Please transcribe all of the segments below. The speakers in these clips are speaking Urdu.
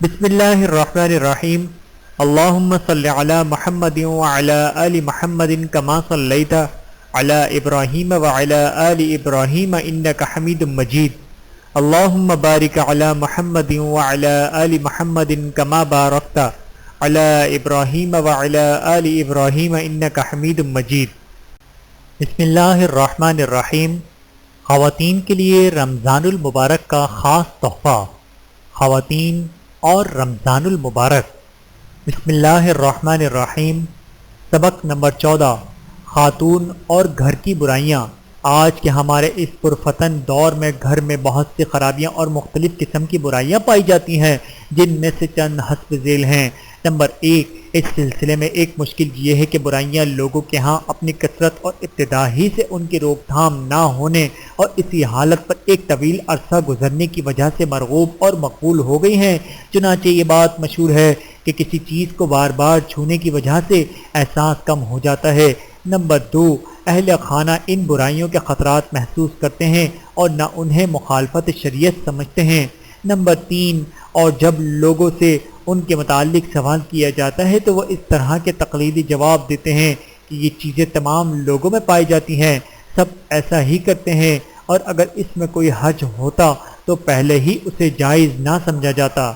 بسم اللہ الرحمن الرحیم اللہم صلی علی محمد وعلی آل محمد کما صلیت علی ابراہیم وعلی آل ابراہیم انک حمید مجید اللہم بارک علی محمد وعلی آل محمد کما بارکت علی ابراہیم وعلی آل ابراہیم انک حمید مجید۔ بسم اللہ الرحمن الرحیم۔ خواتین کے لیے رمضان المبارک کا خاص تحفہ۔ خواتین اور رمضان المبارک۔ بسم اللہ الرحمن الرحیم۔ سبق نمبر 14، خاتون اور گھر کی برائیاں۔ آج کے ہمارے اس پرفتن دور میں گھر میں بہت سی خرابیاں اور مختلف قسم کی برائیاں پائی جاتی ہیں، جن میں سے چند حسب ذیل ہیں۔ نمبر 1، اس سلسلے میں ایک مشکل یہ ہے کہ برائیاں لوگوں کے ہاں اپنی کثرت اور ابتدا ہی سے ان کی روک تھام نہ ہونے اور اسی حالت پر ایک طویل عرصہ گزرنے کی وجہ سے مرغوب اور مقبول ہو گئی ہیں۔ چنانچہ یہ بات مشہور ہے کہ کسی چیز کو بار بار چھونے کی وجہ سے احساس کم ہو جاتا ہے۔ نمبر 2، اہل خانہ ان برائیوں کے خطرات محسوس کرتے ہیں اور نہ انہیں مخالفت شریعت سمجھتے ہیں۔ نمبر 3، اور جب لوگوں سے ان کے متعلق سوال کیا جاتا ہے تو وہ اس طرح کے تقلیدی جواب دیتے ہیں کہ یہ چیزیں تمام لوگوں میں پائی جاتی ہیں، سب ایسا ہی کرتے ہیں، اور اگر اس میں کوئی حرج ہوتا تو پہلے ہی اسے جائز نہ سمجھا جاتا۔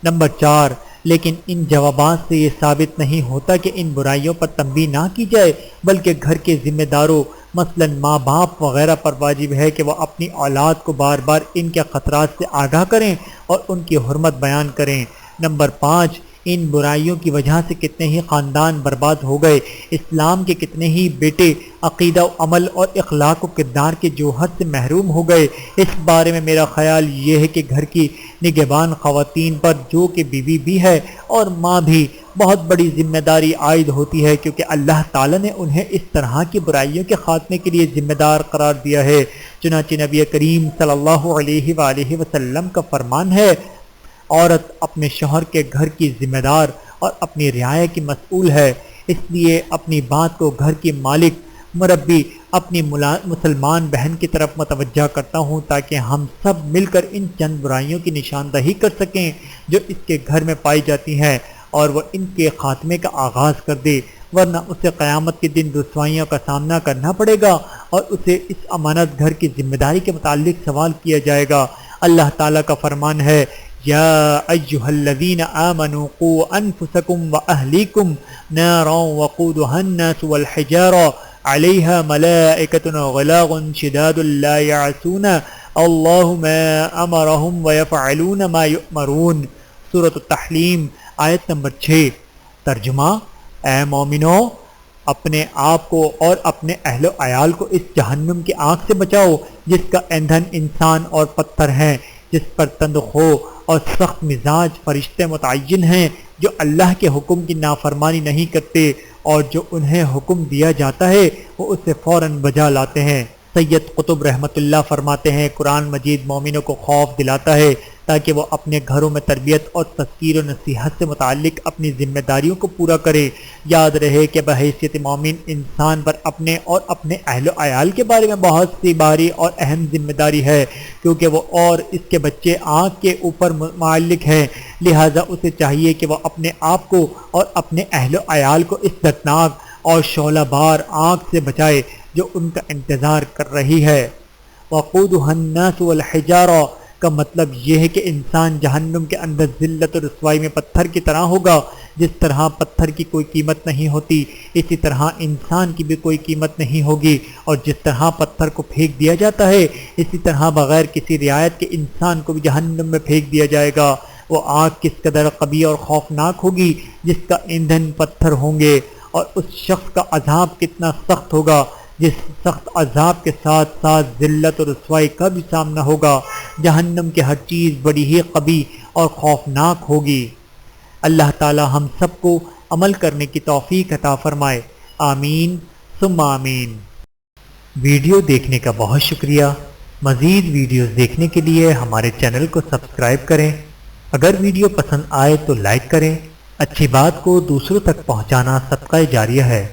نمبر 4، لیکن ان جوابات سے یہ ثابت نہیں ہوتا کہ ان برائیوں پر تنبیہ نہ کی جائے، بلکہ گھر کے ذمہ داروں مثلا ماں باپ وغیرہ پر واجب ہے کہ وہ اپنی اولاد کو بار بار ان کے خطرات سے آگاہ کریں اور ان کی حرمت بیان کریں۔ نمبر 5، ان برائیوں کی وجہ سے کتنے ہی خاندان برباد ہو گئے، اسلام کے کتنے ہی بیٹے عقیدہ و عمل اور اخلاق و کردار کے جوہر سے محروم ہو گئے۔ اس بارے میں میرا خیال یہ ہے کہ گھر کی نگہبان خواتین پر، جو کہ بیوی بھی ہے اور ماں بھی، بہت بڑی ذمہ داری عائد ہوتی ہے، کیونکہ اللہ تعالیٰ نے انہیں اس طرح کی برائیوں کے خاتمے کے لیے ذمہ دار قرار دیا ہے۔ چنانچہ نبی کریم صلی اللہ علیہ وآلہ وسلم کا فرمان ہے، عورت اپنے شوہر کے گھر کی ذمہ دار اور اپنی رعایا کی مسئول ہے، اس لیے اپنی بات کو گھر کی مالک مربی اپنی مسلمان بہن کی طرف متوجہ کرتا ہوں تاکہ ہم سب مل کر ان چند برائیوں کی نشاندہی کر سکیں جو اس کے گھر میں پائی جاتی ہیں، اور وہ ان کے خاتمے کا آغاز کر دے، ورنہ اسے قیامت کے دن رسوائیوں کا سامنا کرنا پڑے گا اور اسے اس امانت گھر کی ذمہ داری کے متعلق سوال کیا جائے گا۔ اللہ تعالیٰ کا فرمان ہے، یا ایہا الذین آمنوا قوا انفسکم واہلیکم نارا وقودها الناس والحجارہ علیہا ملائکۃ غلاظ شداد لا یعصون اللہ ما امرہم ویفعلون ما یؤمرون۔ سورۃ التحریم آیت نمبر 6۔ ترجمہ، اے مومنو، اپنے آپ کو اور اپنے اہل و عیال کو اس جہنم کی آگ سے بچاؤ جس کا ایندھن انسان اور پتھر ہیں، جس پر تندخو اور سخت مزاج فرشتے متعین ہیں جو اللہ کے حکم کی نافرمانی نہیں کرتے، اور جو انہیں حکم دیا جاتا ہے وہ اسے فوراً بجا لاتے ہیں۔ سید قطب رحمۃ اللہ فرماتے ہیں، قرآن مجید مومنوں کو خوف دلاتا ہے تاکہ وہ اپنے گھروں میں تربیت اور تذکیر و نصیحت سے متعلق اپنی ذمہ داریوں کو پورا کرے۔ یاد رہے کہ بحیثیت مومن انسان پر اپنے اور اپنے اہل و عیال کے بارے میں بہت سی باری اور اہم ذمہ داری ہے، کیونکہ وہ اور اس کے بچے آنکھ کے اوپر معلق ہیں، لہٰذا اسے چاہیے کہ وہ اپنے آپ کو اور اپنے اہل و عیال کو اس دردناک اور شعلہ بار آنکھ سے بچائے جو ان کا انتظار کر رہی ہے۔ وقودها الناس والحجارہ کا مطلب یہ ہے کہ انسان جہنم کے اندر ذلت و رسوائی میں پتھر کی طرح ہوگا۔ جس طرح پتھر کی کوئی قیمت نہیں ہوتی، اسی طرح انسان کی بھی کوئی قیمت نہیں ہوگی، اور جس طرح پتھر کو پھینک دیا جاتا ہے اسی طرح بغیر کسی رعایت کے انسان کو بھی جہنم میں پھینک دیا جائے گا۔ وہ آگ کس قدر قبیح اور خوفناک ہوگی جس کا ایندھن پتھر ہوں گے، اور اس شخص کا عذاب کتنا سخت ہوگا جس سخت عذاب کے ساتھ ساتھ ذلت و رسوائی کا بھی سامنا ہوگا۔ جہنم کی ہر چیز بڑی ہی قبیح اور خوفناک ہوگی۔ اللہ تعالی ہم سب کو عمل کرنے کی توفیق عطا فرمائے، آمین ثم آمین۔ ویڈیو دیکھنے کا بہت شکریہ۔ مزید ویڈیوز دیکھنے کے لیے ہمارے چینل کو سبسکرائب کریں۔ اگر ویڈیو پسند آئے تو لائک کریں۔ اچھی بات کو دوسروں تک پہنچانا صدقہ جاریہ ہے۔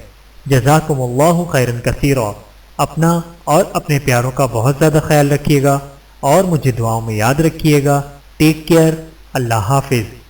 جزاکم اللہ خیرا کثیرا۔ اپنا اور اپنے پیاروں کا بہت زیادہ خیال رکھیے گا اور مجھے دعاؤں میں یاد رکھیے گا۔ Take care. اللہ حافظ۔